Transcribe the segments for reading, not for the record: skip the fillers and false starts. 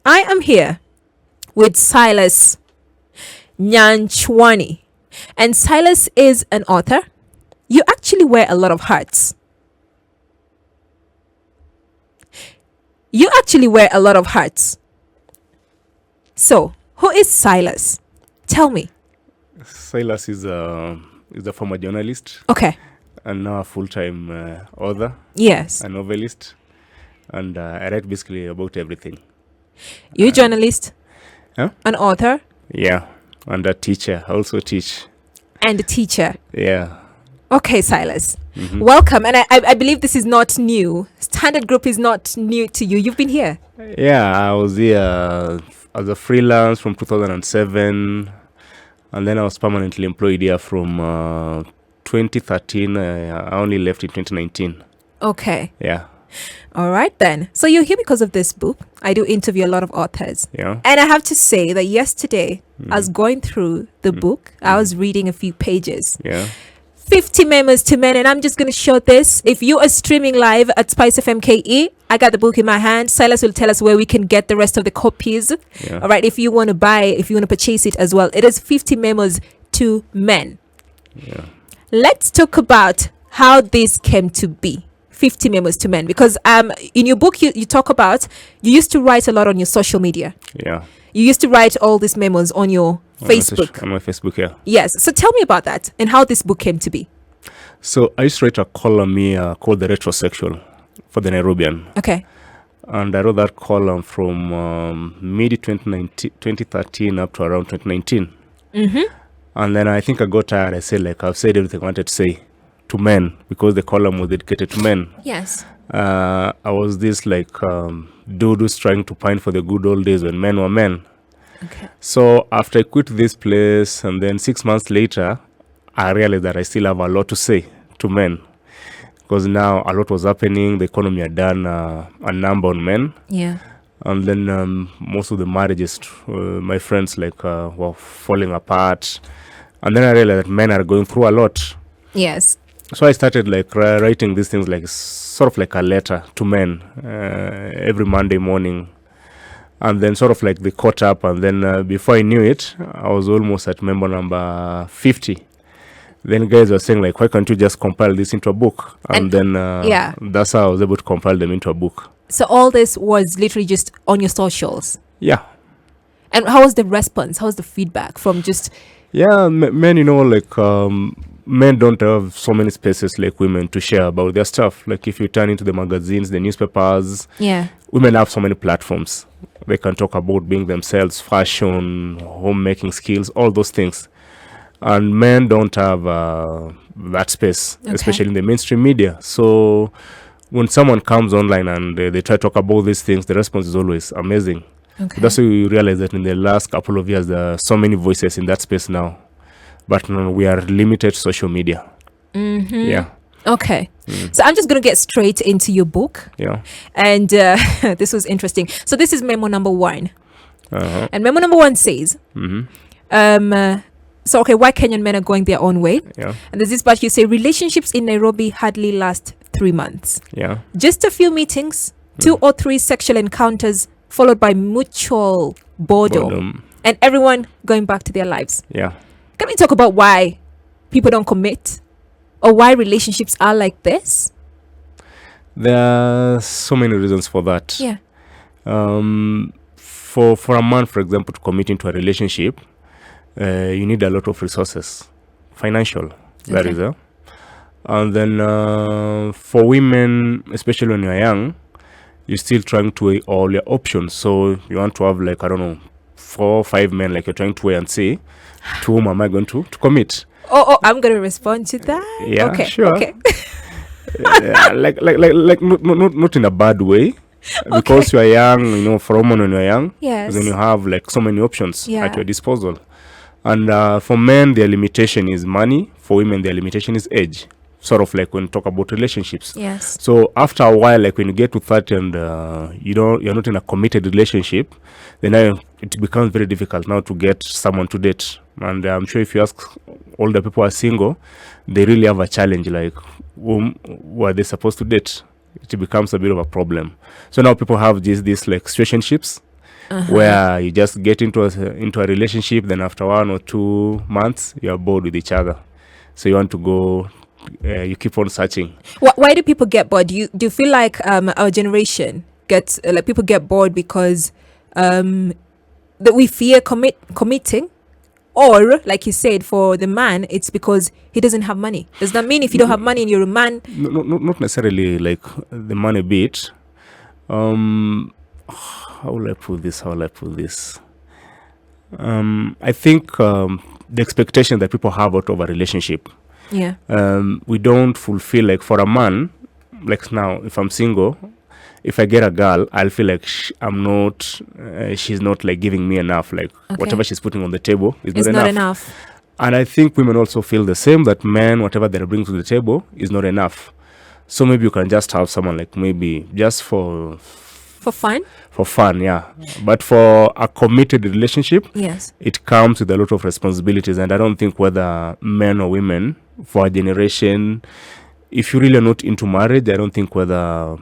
I am here with Silas Nyanchwani. And Silas is an author. You actually wear a lot of hats. So, who is Silas? Tell me. Silas is a former journalist. Okay. And now a full-time author. Yes. A novelist. And I write basically about everything. You're a journalist? Huh? An author? Yeah. And a teacher. I also teach. And a teacher? Yeah. Okay, Silas. Mm-hmm. Welcome. And I believe this is not new. Standard Group is not new to you. You've been here. Yeah, I was here as a freelance from 2007. And then I was permanently employed here from 2013. I only left in 2019. Okay. Yeah. All right, then. So you're here because of this book. I do interview a lot of authors. Yeah. And I have to say that yesterday, I was going through the book. I was reading a few pages. Yeah. 50 Memos to Men. And I'm just going to show this. If you are streaming live at SpiceFM KE, I got the book in my hand. Silas will tell us where we can get the rest of the copies. Yeah. All right. If you want to buy, if you want to purchase it as well, it is 50 Memos to Men. Yeah. Let's talk about how this came to be. 50 Memos to Men, because in your book you talk about you used to write a lot on your social media. Yeah. You used to write all these memos on your Facebook. On my Facebook, yeah. Yes. So tell me about that and how this book came to be. So I used to write a column here called The Retrosexual for the Nairobian. Okay. And I wrote that column from mid-2013 up to around 2019. Mm-hmm. And then I think I got tired. I said, I've said everything I wanted to say to men, because the column was dedicated to men. Yes. I was this dude who's trying to pine for the good old days when men were men. Okay. So after I quit this place, and then 6 months later, I realized that I still have a lot to say to men, because now a lot was happening. The economy had done a number on men. Yeah. And then most of the marriages, my friends were falling apart. And then I realized that men are going through a lot. Yes. So I started writing these things sort of like a letter to men every Monday morning. And then sort of they caught up. And then before I knew it, I was almost at member number 50. Then guys were saying, why can't you just compile this into a book? And then that's how I was able to compile them into a book. So all this was literally just on your socials? Yeah. And how was the response? How was the feedback from just... Yeah, men, men don't have so many spaces like women to share about their stuff. If you turn into the magazines, the newspapers, women have so many platforms. They can talk about being themselves, fashion, homemaking skills, all those things. And men don't have that space, especially in the mainstream media. So when someone comes online and they try to talk about these things, the response is always amazing. Okay. That's why we realize that in the last couple of years, there are so many voices in that space now. But we are limited to social media. Mm-hmm. Yeah. Okay. So I'm just going to get straight into your book. Yeah. And this was interesting. So this is memo number 1. Uh-huh. And memo number 1 says, why Kenyan men are going their own way. Yeah. And there's this part you say, relationships in Nairobi hardly last 3 months. Yeah. Just a few meetings, 2 or 3 sexual encounters, followed by mutual boredom. And everyone going back to their lives. Yeah. Can we talk about why people don't commit, or why relationships are like this? There are so many reasons for that. Yeah. For a man, for example, to commit into a relationship, you need a lot of resources, financial, that is. And then for women, especially when you're young, you're still trying to weigh all your options. So you want to have 4 or 5 men, you're trying to weigh and say, to whom am I going to commit? Oh, I'm going to respond to that. Yeah, okay, sure. Okay. Not in a bad way, because you are young. For a woman when you are young, yes, then you have so many options at your disposal. And for men, their limitation is money. For women, their limitation is age. Sort of when you talk about relationships. Yes. So after a while, when you get to 30 and you're not in a committed relationship, then it becomes very difficult now to get someone to date. And I'm sure if you ask older people who are single, they really have a challenge. Whom are they supposed to date? It becomes a bit of a problem. So now people have these situationships. where you just get into a relationship, then after 1 or 2 months, you are bored with each other. So you want to go, you keep on searching. Why do people get bored? Do you feel like our generation gets, like people get bored because that we fear committing? Or, like you said, for the man, it's because he doesn't have money. Does that mean if you don't have money and you're a man? No, not necessarily like the money bit. How will I put this? I think the expectation that people have out of a relationship. Yeah. We don't fulfill, like for a man, like now, if I'm single, if I get a girl, I'll feel like she's not like giving me enough. Like whatever she's putting on the table is not enough. And I think women also feel the same, that men, whatever they're bringing to the table is not enough. So maybe you can just have someone like maybe just for fun? For fun, yeah. But for a committed relationship, yes, it comes with a lot of responsibilities. And I don't think whether men or women, for a generation, if you really are not into marriage, I don't think whether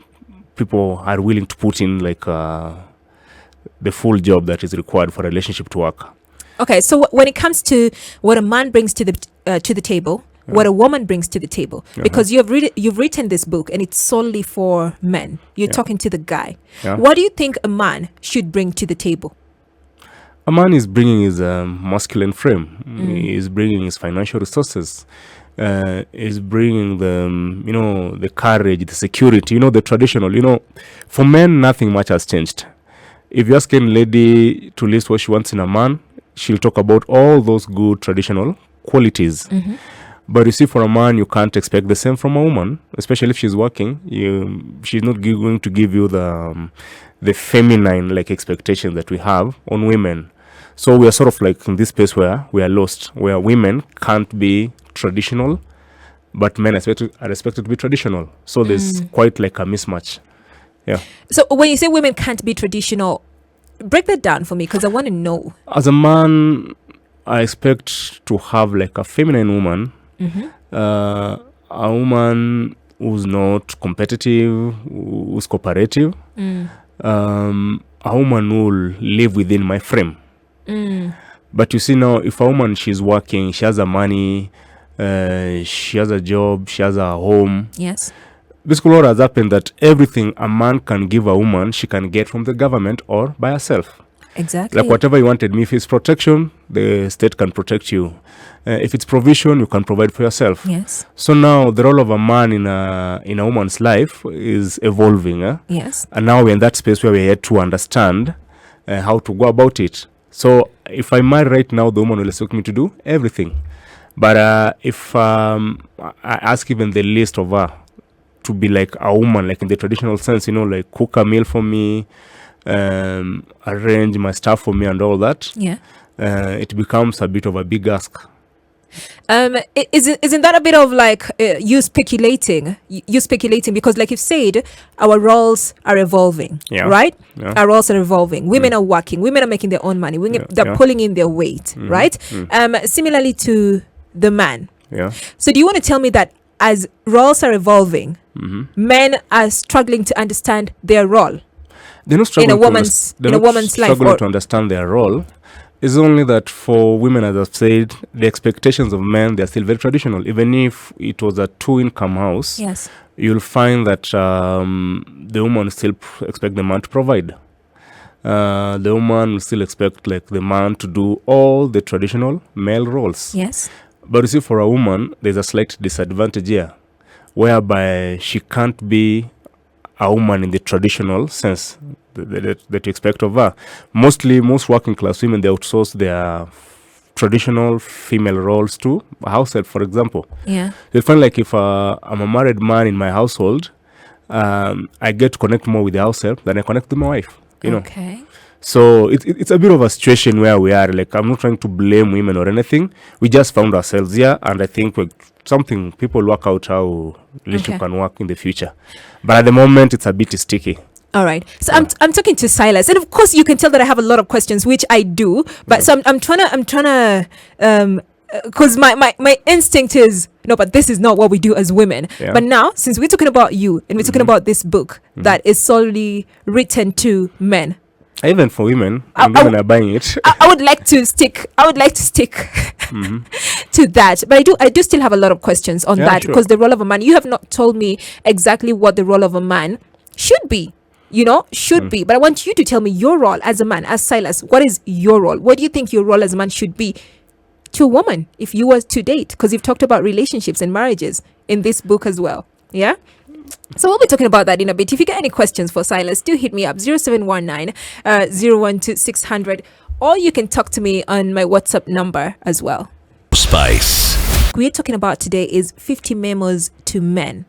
people are willing to put in like the full job that is required for a relationship to work. Okay, so when it comes to what a man brings to the table, what a woman brings to the table, because you've written this book and it's solely for men. You're talking to the guy. What do you think a man should bring to the table? A man is bringing his masculine frame. He's bringing his financial resources. Is bringing the courage, the security, the traditional. For men, nothing much has changed. If you ask any lady to list what she wants in a man, she'll talk about all those good traditional qualities. But you see, for a man, you can't expect the same from a woman, especially if she's working. She's not going to give you the feminine like expectation that we have on women. So we are sort of like in this space where we are lost, where women can't be traditional, but men are expected to be traditional. So there's quite like a mismatch. Yeah. So when you say women can't be traditional, break that down for me, because I want to know. As a man, I expect to have like a feminine woman, a woman who's not competitive, who's cooperative, a woman who will live within my frame. But you see now, if a woman, she's working, she has a money, she has a job, she has a home. Yes. Basically, what has happened that everything a man can give a woman, she can get from the government or by herself. Exactly. Like whatever you wanted. If it's protection, the state can protect you. If it's provision, you can provide for yourself. Yes. So now the role of a man in a woman's life is evolving. Yes. And now we're in that space where we're yet to understand how to go about it. So if I marry right now, the woman will expect me to do everything. But if I ask even the least of her to be like a woman, like in the traditional sense, like cook a meal for me, arrange my stuff for me and all that, it becomes a bit of a big ask. Isn't that a bit of like you speculating, because like you've said, our roles are evolving, right? Our roles are evolving. Women are working, women are making their own money, they're pulling in their weight, right? Similarly to the man. So do you want to tell me that as roles are evolving, men are struggling to understand their role? They're not struggling in a woman's life, to understand their role. It's only that for women, as I've said, the expectations of men, they're still very traditional. Even if it was a 2-income house, you'll find that the woman still expect the man to provide. The woman will still expect like the man to do all the traditional male roles. Yes. But you see, for a woman, there's a slight disadvantage here, whereby she can't be a woman in the traditional sense that you expect of her. Most working class women, they outsource their traditional female roles to a househelp, for example. You'll find like if I'm a married man in my household, I get to connect more with the househelp than I connect with my wife. Okay. So it's a bit of a situation where we are. Like, I'm not trying to blame women or anything. We just found ourselves here, and I think something people work out how relationship can work in the future. But at the moment, it's a bit sticky. All right. So I'm talking to Silas, and of course you can tell that I have a lot of questions, which I do. But so I'm trying to because my instinct is no, but this is not what we do as women. But now, since we're talking about you and we're talking about this book that is solely written to men, Even for women, women are buying it. I would like to stick. To that, but I do still have a lot of questions on that, because the role of a man. You have not told me exactly what the role of a man should be. Be. But I want you to tell me your role as a man, as Silas. What is your role? What do you think your role as a man should be to a woman if you were to date? Because you've talked about relationships and marriages in this book as well. Yeah. So we'll be talking about that in a bit. If you get any questions for Silas, do hit me up 0719 012 600, or you can talk to me on my WhatsApp number as well. Spice. We're talking about today is 50 memos to men,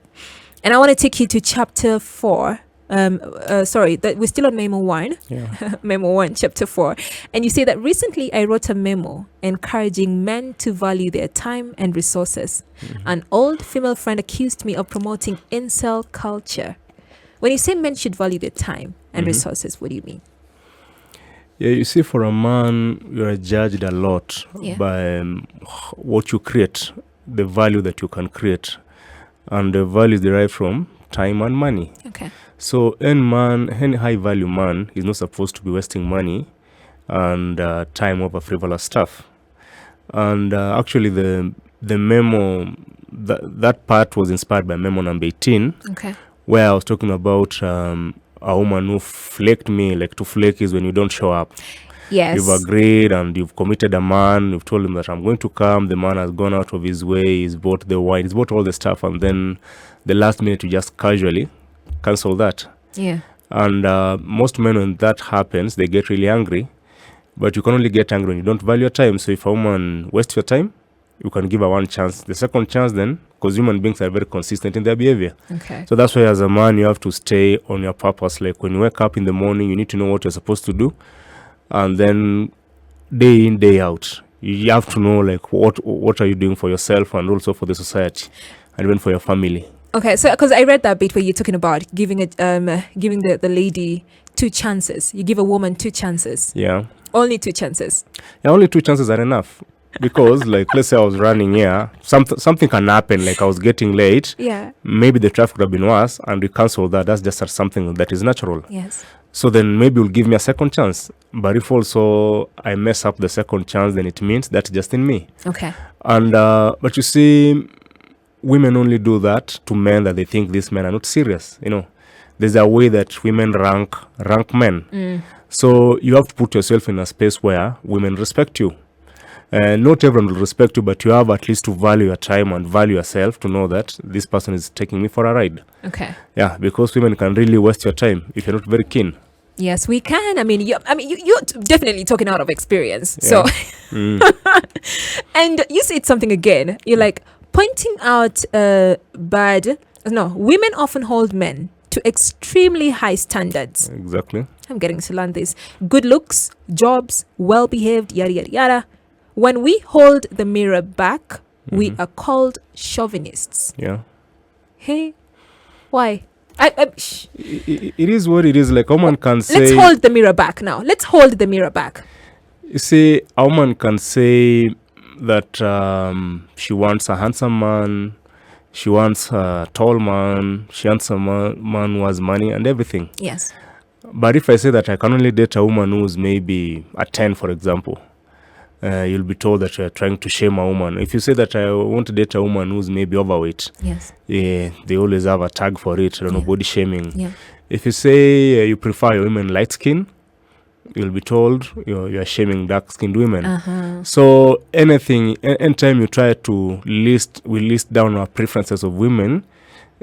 and I want to take you to chapter 4. That we're still on memo 1. Yeah. Memo 1, chapter 4. And you say that recently I wrote a memo encouraging men to value their time and resources. An old female friend accused me of promoting incel culture. When you say men should value their time and resources, what do you mean? Yeah, you see, for a man, you're judged a lot by what you create, the value that you can create, and the value is derived from time and money. Okay. So any high value man is not supposed to be wasting money and time over frivolous stuff. And actually the memo, that part was inspired by memo number 18, where I was talking about a woman who flaked me. Like, to flake is when you don't show up. Yes. You've agreed and you've committed a man, you've told him that I'm going to come, the man has gone out of his way, he's bought the wine, he's bought all the stuff, and then the last minute you just casually cancel that. Yeah. And most men, when that happens, they get really angry. But you can only get angry when you don't value your time. So if a woman wastes your time, you can give her one chance. The second chance then, because human beings are very consistent in their behavior. Okay. So that's why as a man, you have to stay on your purpose. Like, when you wake up in the morning, you need to know what you're supposed to do. And then day in, day out, you have to know, like, what are you doing for yourself and also for the society and even for your family. Okay, so because I read that bit where you're talking about giving the lady 2 chances. You give a woman 2 chances. Yeah. Only 2 chances. Yeah, only 2 chances are enough. Because, like, let's say I was running here, something can happen. Like, I was getting late. Yeah. Maybe the traffic would have been worse, and we cancel that. That's just something that is natural. Yes. So then maybe you'll give me a second chance. But if also I mess up the second chance, then it means that's just in me. Okay. And but you see, women only do that to men that they think these men are not serious. There's a way that women rank men. So you have to put yourself in a space where women respect you. Not everyone will respect you, but you have at least to value your time and value yourself to know that this person is taking me for a ride. Okay. Yeah, because women can really waste your time if you're not very keen. Yes, we can. You're definitely talking out of experience. Yeah. So, and you said something again. You're like pointing out women often hold men to extremely high standards. Exactly. I'm getting to learn this. Good looks, jobs, well-behaved, yada, yada, yada. When we hold the mirror back, we are called chauvinists. Yeah. Hey, why? It is what it is. Like, a woman can say... Let's hold the mirror back now. Let's hold the mirror back. You see, a woman can say that she wants a handsome man, she wants a tall man, she wants a man who has money and everything. Yes. But if I say that I can only date a woman who's maybe a 10, for example, you'll be told that you're trying to shame a woman. If you say that I want to date a woman who's maybe overweight, yes, they always have a tag for it, body shaming. Yeah. If you say you prefer your women light skin, you'll be told you're shaming dark-skinned women. So anytime you try to list down our preferences of women,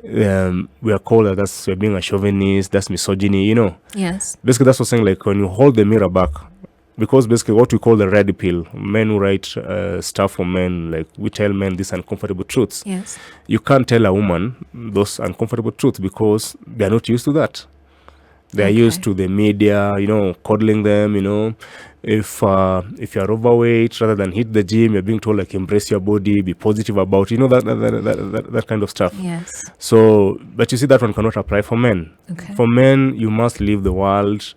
we are called that we're being a chauvinist, that's misogyny, Yes. Basically, that's what I'm saying, like, when you hold the mirror back, because basically what we call the red pill, men who write stuff for men, like, we tell men these uncomfortable truths. Yes. You can't tell a woman those uncomfortable truths because they're not used to that. They're used to the media, coddling them, If you're overweight, rather than hit the gym, you're being told, like, embrace your body, be positive about, that kind of stuff. Yes. So, but you see, that one cannot apply for men. Okay. For men, you must leave the world.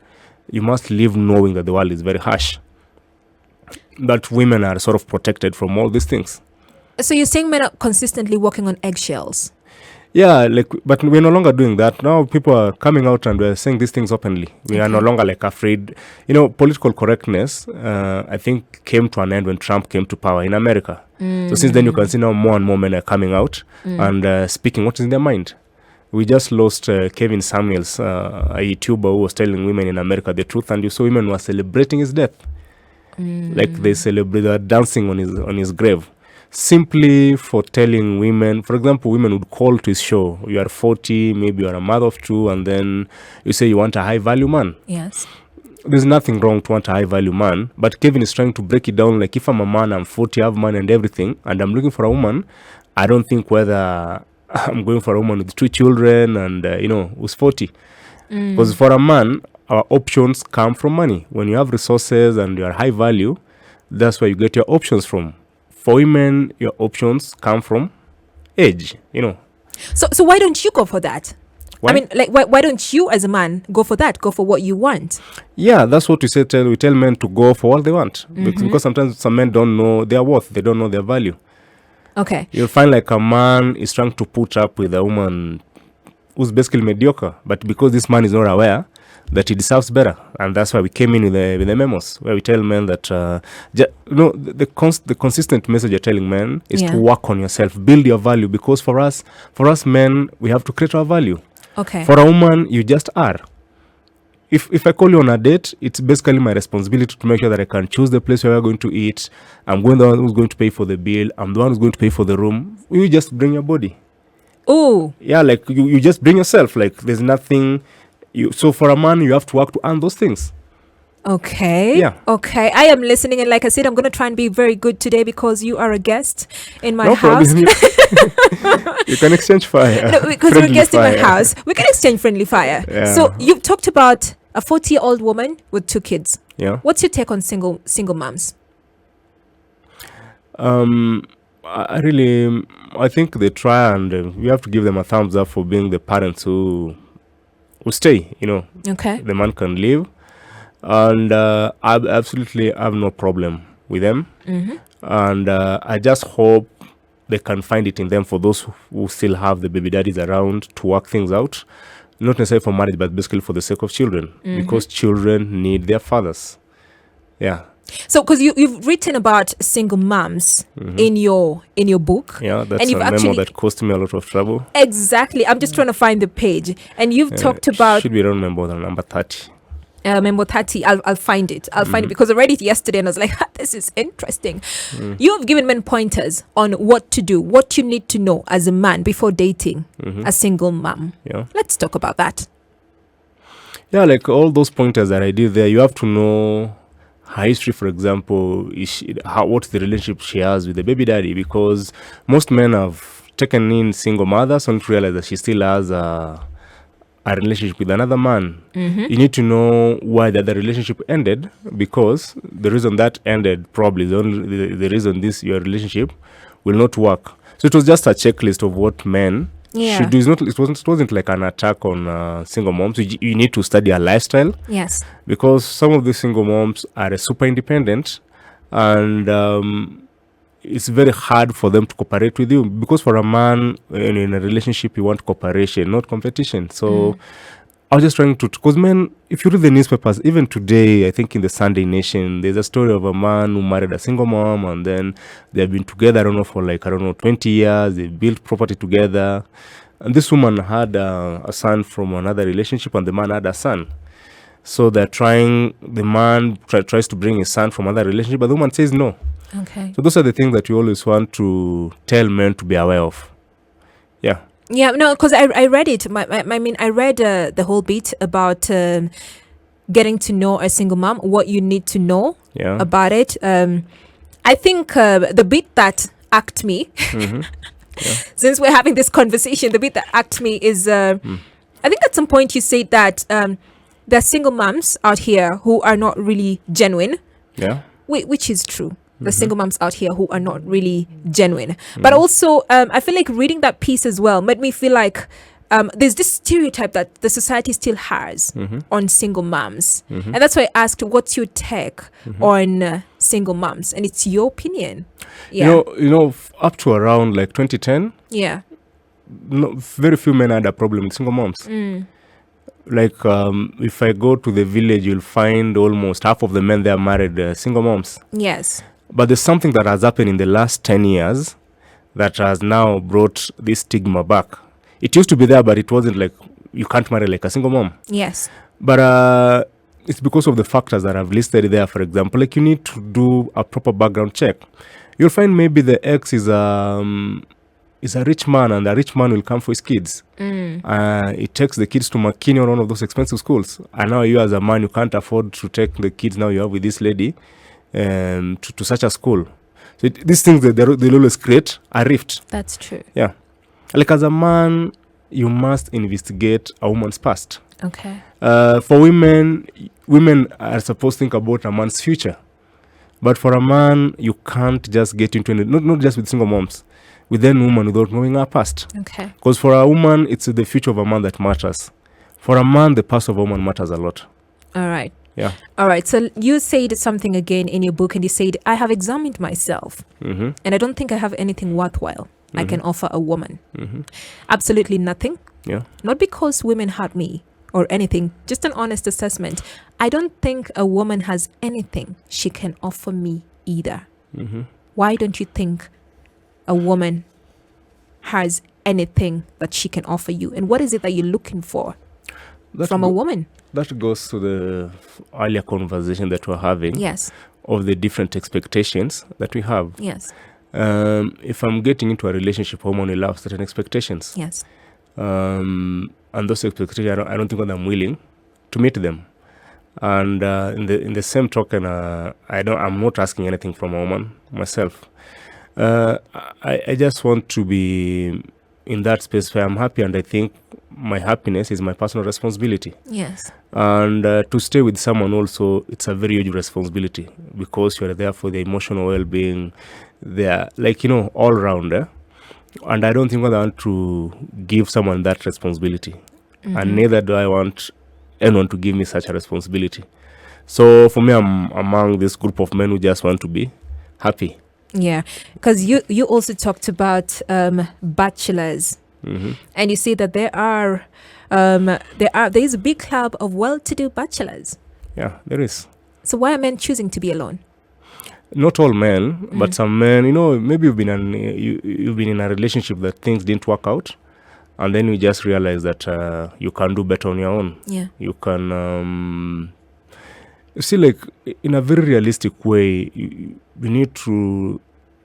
You must live knowing that the world is very harsh. That women are sort of protected from all these things. So you're saying men are consistently walking on eggshells? Yeah, like, but we're no longer doing that. Now people are coming out and we're saying these things openly. We are no longer like afraid. Political correctness, I think, came to an end when Trump came to power in America. So since then, you can see now more and more men are coming out and speaking what is in their mind. We just lost Kevin Samuels, a YouTuber who was telling women in America the truth, and you saw women were celebrating his death. Like they were dancing on his grave. Simply for telling women, for example, women would call to his show. You are 40, maybe you are a mother of 2, and then you say you want a high-value man. Yes. There's nothing wrong to want a high-value man, but Kevin is trying to break it down. Like, if I'm a man, I'm 40, I have money and everything, and I'm looking for a woman, I don't think whether I'm going for a woman with 2 children and, who's 40. Because for a man, our options come from money. When you have resources and you are high value, that's where you get your options from. For women, your options come from age, So why don't you go for that? Why? I mean, like, why don't you as a man go for that? Go for what you want? Yeah, that's what we say. We tell men to go for what they want. Because sometimes some men don't know their worth. They don't know their value. Okay. You'll find like a man is trying to put up with a woman who's basically mediocre. But because this man is not aware that he deserves better, and that's why we came in with the memos where we tell men that the consistent message you're telling men is to work on yourself, build your value, because for us men, we have to create our value. Okay. For a woman, you just are. If I call you on a date, it's basically my responsibility to make sure that I can choose the place where we're going to eat. I'm the one who's going to pay for the bill. I'm the one who's going to pay for the room. You just bring your body. Oh. Yeah, like you just bring yourself. Like, there's nothing. So for a man, you have to work to earn those things. Okay. Yeah. Okay. I am listening, and like I said, I'm going to try and be very good today because you are a guest in my house. You can exchange fire. No, because you're a guest in my house. We can exchange friendly fire. Yeah. So you've talked about a 40-year-old woman with 2 kids. Yeah. What's your take on single moms? I think they try, and we have to give them a thumbs up for being the parents who stay. Okay. The man can leave. And I absolutely have no problem with them. And I just hope they can find it in them, for those who still have the baby daddies around, to work things out. Not necessarily for marriage, but basically for the sake of children. Because children need their fathers. Yeah. So, because you've written about single moms in your book. Yeah, that's a memo that cost me a lot of trouble. Exactly. I'm just trying to find the page. And you've talked about... Should be around number 30. Member 30, I'll find it. I'll find it because I read it yesterday and I was like, this is interesting. You have given men pointers on what to do, what you need to know as a man before dating a single mom. Yeah. Let's talk about that. Yeah, like all those pointers that I did there, you have to know her history, for example, what's the relationship she has with the baby daddy, because most men have taken in single mothers and realize that she still has a relationship with another man. You need to know why that the relationship ended, because the reason that ended probably the reason your relationship will not work. So it was just a checklist of what men should do. It wasn't like an attack on single moms. You need to study a lifestyle. Yes. Because some of the single moms are super independent, and it's very hard for them to cooperate with you, because for a man in a relationship, you want cooperation, not competition. So I was just trying to, because men, if you read the newspapers, even today, I think in the Sunday Nation, there's a story of a man who married a single mom, and then they've been together, for 20 years. They built property together. And this woman had a son from another relationship, and the man had a son. So the man tries to bring his son from another relationship, but the woman says no. Okay. So those are the things that you always want to tell men to be aware of. Yeah. Yeah, no, because I read it. I read the whole bit about getting to know a single mom, what you need to know about it. I think the bit that irked me, since we're having this conversation, the bit that irked me is, I think at some point you said that there are single moms out here who are not really genuine. Yeah. Which is true. The single moms out here who are not really genuine. But also, I feel like reading that piece as well made me feel like there's this stereotype that the society still has on single moms. And that's why I asked, what's your take on single moms? And it's your opinion. Yeah. Up to around like 2010, very few men had a problem with single moms. Like if I go to the village, you'll find almost half of the men there married single moms. Yes. But there's something that has happened in the last 10 years that has now brought this stigma back. It used to be there, but it wasn't like you can't marry like a single mom. Yes. But it's because of the factors that I've listed there. For example, like you need to do a proper background check. You'll find maybe the ex is a rich man, and the rich man will come for his kids. He takes the kids to McKinney or one of those expensive schools. And now you as a man, you can't afford to take the kids now you have with this lady to such a school. So these things, they'll always create a rift. That's true. Yeah. Like as a man, you must investigate a woman's past. Okay. For women are supposed to think about a man's future. But for a man, you can't just get into it, not just with single moms, with any woman without knowing her past. Okay. Because for a woman, it's the future of a man that matters. For a man, the past of a woman matters a lot. All right. Yeah. All right. So you said something again in your book, and you said, I have examined myself, and I don't think I have anything worthwhile I can offer a woman. Absolutely nothing. Yeah. Not because women hurt me or anything, just an honest assessment. I don't think a woman has anything she can offer me either. Why don't you think a woman has anything that she can offer you? And what is it that you're looking for from a woman? That goes to the earlier conversation that we're having. Yes. Of the different expectations that we have. Yes. If I'm getting into a relationship, a woman will have certain expectations. Yes. And those expectations, I don't think that I'm willing to meet them. And in the same token, I'm not asking anything from a woman myself. I just want to be in that space where I'm happy, and I think my happiness is my personal responsibility. Yes. And to stay with someone also, it's a very huge responsibility, because you're there for the emotional well-being. They're like, all round. And I don't think I want to give someone that responsibility. And neither do I want anyone to give me such a responsibility. So for me, I'm among this group of men who just want to be happy. Yeah, because you also talked about bachelors, and you see that there is a big club of well-to-do bachelors. Yeah, there is. So why are men choosing to be alone? Not all men, but some men. Maybe you've been in a relationship that things didn't work out, and then you just realize that you can do better on your own. Yeah, you can. You see, like in a very realistic way, you need to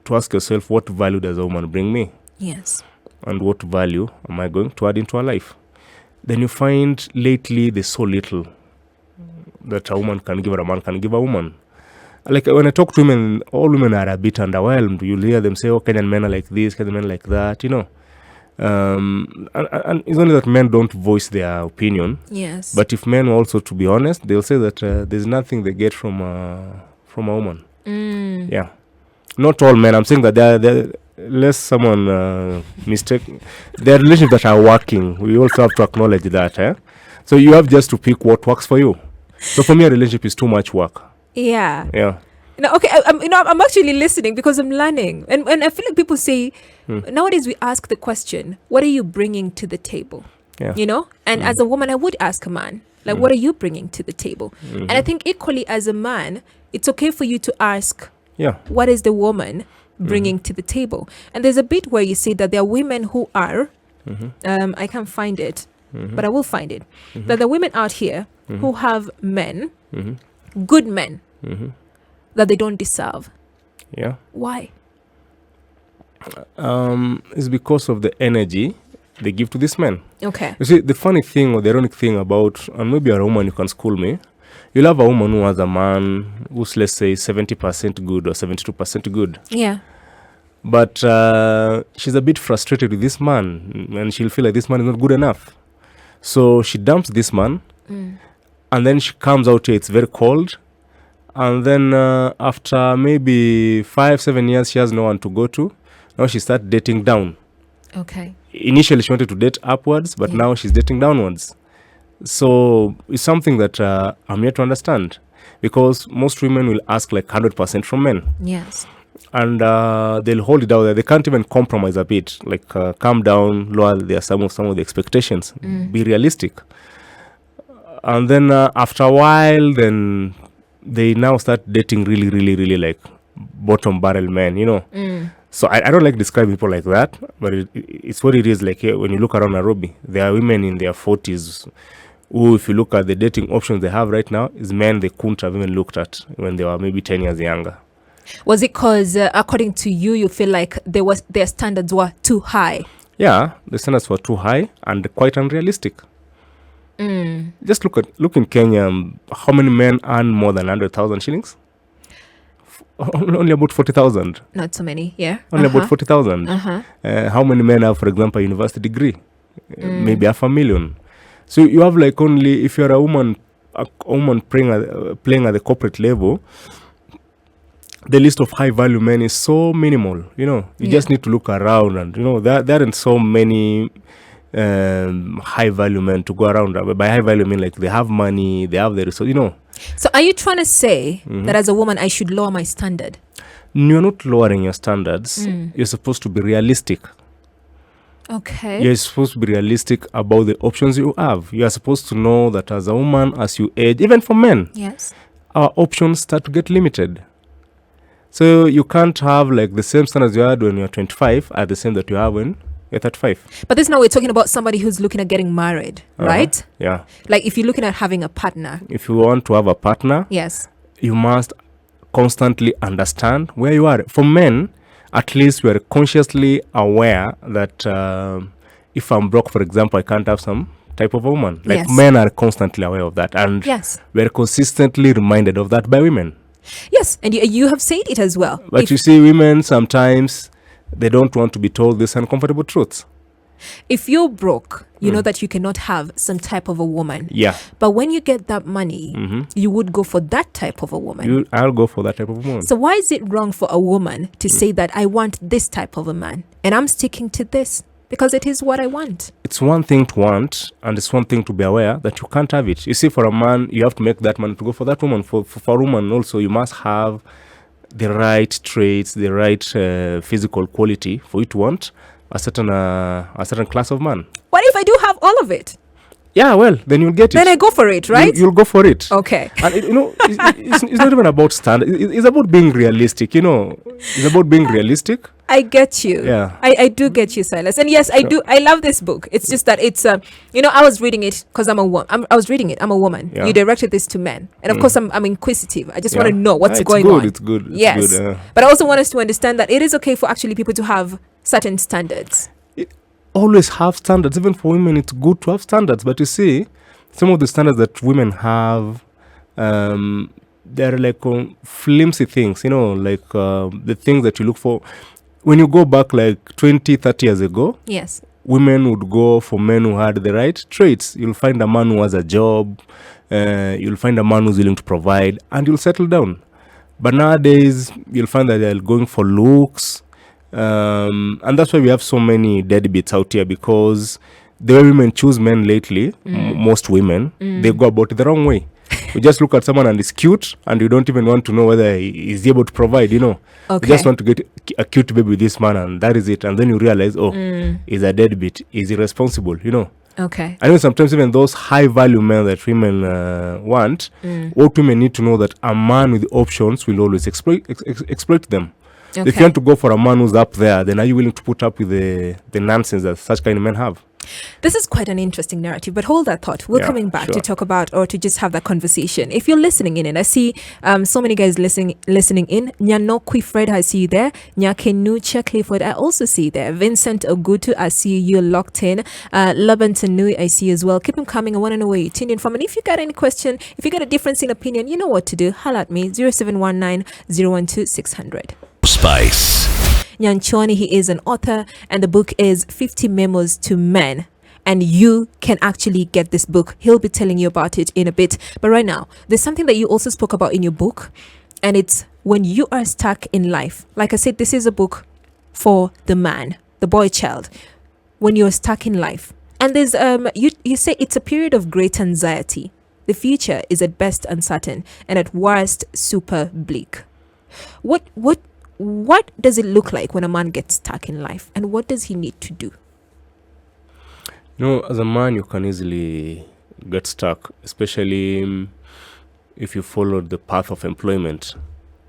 ask yourself, what value does a woman bring me? Yes. And what value am I going to add into her life? Then you find lately there's so little that a woman can give or a man can give a woman. Like when I talk to women, all women are a bit underwhelmed. You'll hear them say, oh, Kenyan men are like this, Kenyan men are like that, And it's only that men don't voice their opinion. Yes. But if men also, to be honest, they'll say that there's nothing they get from a woman. Yeah. Not all men. I'm saying that they're less someone mistake. There are relationships that are working. We also have to acknowledge that. So you have just to pick what works for you. So for me, a relationship is too much work. Yeah. Yeah. Okay. I'm actually listening because I'm learning, and I feel like people say nowadays we ask the question, "What are you bringing to the table?" Yeah. And as a woman, I would ask a man, like, "What are you bringing to the table?" And I think equally as a man, it's okay for you to ask, "Yeah, what is the woman bringing to the table?" And there's a bit where you say that there are women who are, I can't find it, but I will find it. That there are women out here who have men, good men, that they don't deserve. Yeah. Why? It's because of the energy they give to these men. Okay. You see, the funny thing or the ironic thing about, and maybe you're a woman, you can school me, you'll have a woman who has a man who's, let's say, 70% good or 72% good. Yeah. But she's a bit frustrated with this man, and she'll feel like this man is not good enough. So she dumps this man, and then she comes out here, it's very cold. And then after maybe 5-7 years, she has no one to go to. Now she starts dating down. Okay. Initially, she wanted to date upwards, but now she's dating downwards. So it's something that I'm yet to understand. Because most women will ask like 100% from men. Yes. and they'll hold it out there. They can't even compromise a bit, like calm down, lower some of the expectations, be realistic. And then after a while, then they now start dating really like bottom barrel men, So I don't like describing people like that, but it's what it is. Like when you look around Nairobi, there are women in their 40s who, if you look at the dating options they have right now, is men they couldn't have even looked at when they were maybe 10 years younger. Was it because, according to you, you feel like their standards were too high? Yeah, the standards were too high and quite unrealistic. Just look in Kenya. How many men earn more than 100,000 shillings? Only about 40,000. Not so many, yeah. Only about 40,000. How many men have, for example, a university degree? Maybe 500,000. So you have like only, if you're a woman playing at the corporate level, the list of high value men is so minimal. You just need to look around, and there aren't so many high value men to go around. By high value, I mean like they have money, they have the resources. So are you trying to say that as a woman I should lower my standard? You're not lowering your standards. You're supposed to be realistic. Okay. You're supposed to be realistic about the options you have. You are supposed to know that as a woman, as you age, even for men, yes, our options start to get limited. So you can't have like the same standards you had when you're 25 are the same that you have when you're 35. But this now we're talking about somebody who's looking at getting married, right? Yeah. Like if you're looking at having a partner. If you want to have a partner, yes, you must constantly understand where you are. For men, at least we are consciously aware that if I'm broke, for example, I can't have some type of a woman. Like men are constantly aware of that, and we're consistently reminded of that by women. Yes, and you have said it as well. But you see, women sometimes they don't want to be told these uncomfortable truths. If you're broke, you know that you cannot have some type of a woman. Yeah. But when you get that money, you would go for that type of a woman. I'll go for that type of woman. So why is it wrong for a woman to say that I want this type of a man and I'm sticking to this because it is what I want? It's one thing to want, and it's one thing to be aware that you can't have it. You see, for a man, you have to make that man to go for that woman. For a woman also, you must have the right traits, the right physical quality for you to want a certain class of man. What if I do have all of it? Yeah, well, then you'll get it. Then I go for it, right? You'll go for it. Okay. And it's not even about standard. It's about being realistic. It's about being realistic. I get you. Yeah. I do get you, Silas. And yes, I do. I love this book. It's just that it's I was reading it because I'm a woman. I was reading it. I'm a woman. Yeah. You directed this to men, and of course I'm inquisitive. I just want to know what's going on. It's good. Yes. Good, but I also want us to understand that it is okay for actually people to have certain standards. Always have standards. Even for women, it's good to have standards. But you see, some of the standards that women have, they're like flimsy things, like the things that you look for. When you go back like 20, 30 years ago, yes, women would go for men who had the right traits. You'll find a man who has a job. You'll find a man who's willing to provide, and you'll settle down. But nowadays, you'll find that they're going for looks. And that's why we have so many deadbeats out here, because the way women choose men lately, most women, they go about it the wrong way. You just look at someone and he's cute, and you don't even want to know whether he's able to provide, Okay. You just want to get a cute baby with this man, and that is it. And then you realize, he's a deadbeat, he's irresponsible, Okay. I know sometimes even those high value men that women want, what women need to know that a man with options will always exploit them. Okay. If you want to go for a man who's up there, then are you willing to put up with the nonsense that such kind of men have? This is quite an interesting narrative, but hold that thought. We're coming back to talk about, or to just have that conversation. If you're listening in, and I see so many guys listening in. Nyanchwani Fred, I see you there. Nyakenucha Clifford, I also see you there. Vincent Ogutu, I see you locked in. Laban Tanui, I see you as well. Keep them coming. I want to know where you tuned in from. And if you got any question, if you got a difference in opinion, you know what to do. Holla at me, 0719 012 600. Spice. Nyanchwani, he is an author, and the book is 50 Memos to Men. And you can actually get this book. He'll be telling you about it in a bit. But right now, there's something that you also spoke about in your book, and it's when you are stuck in life. Like I said, this is a book for the man, the boy child, when you're stuck in life. And there's you say it's a period of great anxiety. The future is at best uncertain, and at worst super bleak. What what does it look like when a man gets stuck in life, and what does he need to do? As a man, you can easily get stuck, especially if you follow the path of employment,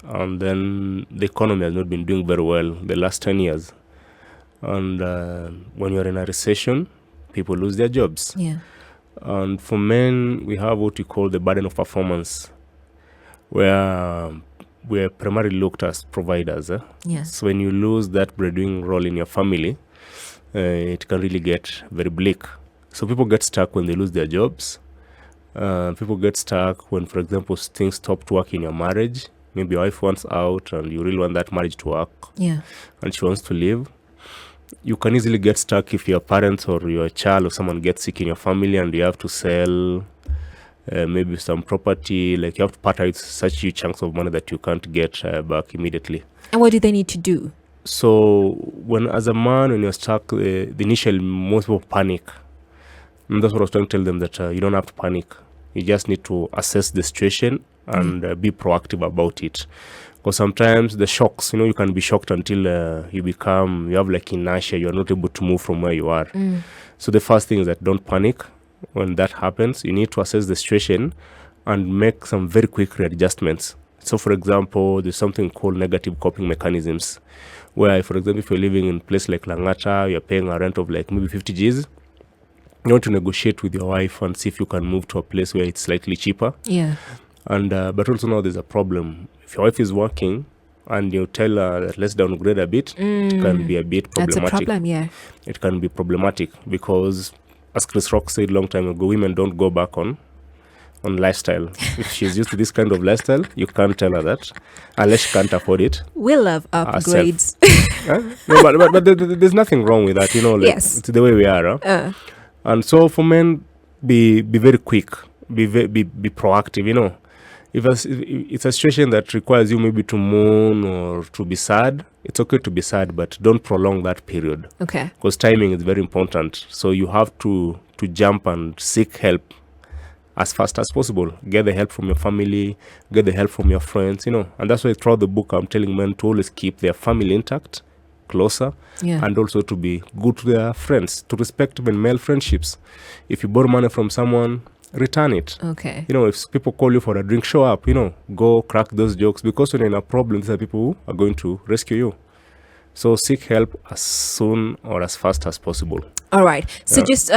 and then the economy has not been doing very well the last 10 years. And when you're in a recession, people lose their jobs. Yeah. And for men, we have what we call the burden of performance, where we're primarily looked as providers. Yes. So when you lose that breadwinning role in your family, it can really get very bleak. So people get stuck when they lose their jobs. People get stuck when, for example, things stop to work in your marriage. Maybe your wife wants out and you really want that marriage to work. Yeah. And she wants to leave. You can easily get stuck if your parents or your child or someone gets sick in your family and you have to sell maybe some property. Like you have to part with such huge chunks of money that you can't get back immediately. And what do they need to do? So as a man, when you're stuck, the initial most people panic. And that's what I was trying to tell them, that you don't have to panic. You just need to assess the situation and be proactive about it. Because sometimes the shocks, you can be shocked until you have like inertia, you're not able to move from where you are. So the first thing is that don't panic. When that happens, you need to assess the situation and make some very quick readjustments. So for example, there's something called negative coping mechanisms, where, for example, if you're living in a place like Langata, you're paying a rent of like maybe 50 Gs, you want to negotiate with your wife and see if you can move to a place where it's slightly cheaper. Yeah. And but also now there's a problem. If your wife is working and you tell her that let's downgrade a bit, it can be a bit problematic. That's a problem, yeah. It can be problematic because, as Chris Rock said a long time ago, women don't go back on lifestyle. If she's used to this kind of lifestyle, you can't tell her that unless she can't afford it. We love upgrades. No, but there's nothing wrong with that, Yes. It's the way we are. And so for men, be very quick, be proactive, If it's a situation that requires you maybe to mourn or to be sad, it's okay to be sad, but don't prolong that period. Okay. Because timing is very important. So you have to jump and seek help as fast as possible. Get the help from your family, get the help from your friends, And that's why throughout the book, I'm telling men to always keep their family intact, closer, and also to be good to their friends, to respect even male friendships. If you borrow money from someone, return it. Okay. If people call you for a drink, show up, go crack those jokes, because when you're in a problem, these are people who are going to rescue you. So seek help as soon or as fast as possible. All right. So just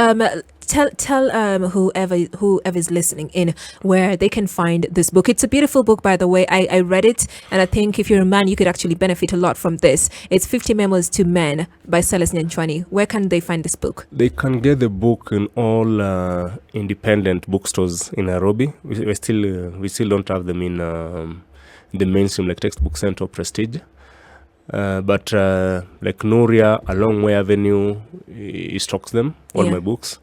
tell whoever is listening in where they can find this book. It's a beautiful book, by the way. I read it, and I think if you're a man, you could actually benefit a lot from this. It's 50 Memos to Men by Silas Nyanchwani. Where can they find this book? They can get the book in all independent bookstores in Nairobi. We still don't have them in the mainstream like Textbook Center or Prestige. But like Nuria, Along Way Avenue, he stocks them, all my books.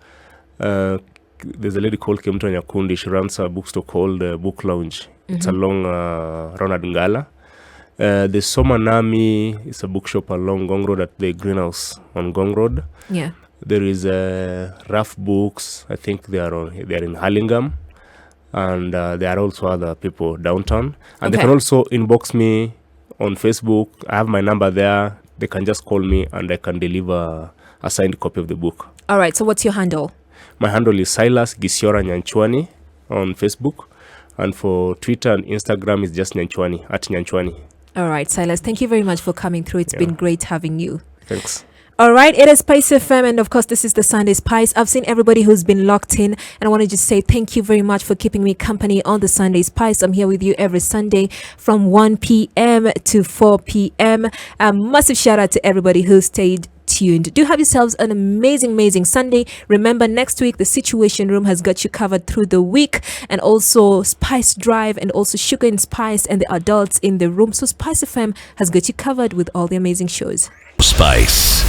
There's a lady called Nyakundi. She runs a bookstore called Book Lounge. It's along Ronald Ngala. There's Somanami. It's a bookshop along Gong Road at the Greenhouse on Gong Road. Yeah. There is Rough Books. I think they are in Hurlingham. And there are also other people downtown. And they can also inbox me on Facebook. I have my number there. They can just call me and I can deliver a signed copy of the book. All right. So what's your handle? My handle is Silas Gisiora Nyanchwani on Facebook. And for Twitter and Instagram is just Nyanchwani, @Nyanchwani. All right, Silas. Thank you very much for coming through. It's been great having you. Thanks. All right, it is SpiceFM, and of course, this is the Sunday Spice. I've seen everybody who's been locked in, and I want to just say thank you very much for keeping me company on the Sunday Spice. I'm here with you every Sunday from 1 p.m. to 4 p.m. A massive shout out to everybody who stayed tuned. Do have yourselves an amazing Sunday. Remember, next week the Situation Room has got you covered through the week, and also Spice Drive, and also Sugar and Spice, and the adults in the room. So SpiceFM has got you covered with all the amazing shows. Spice.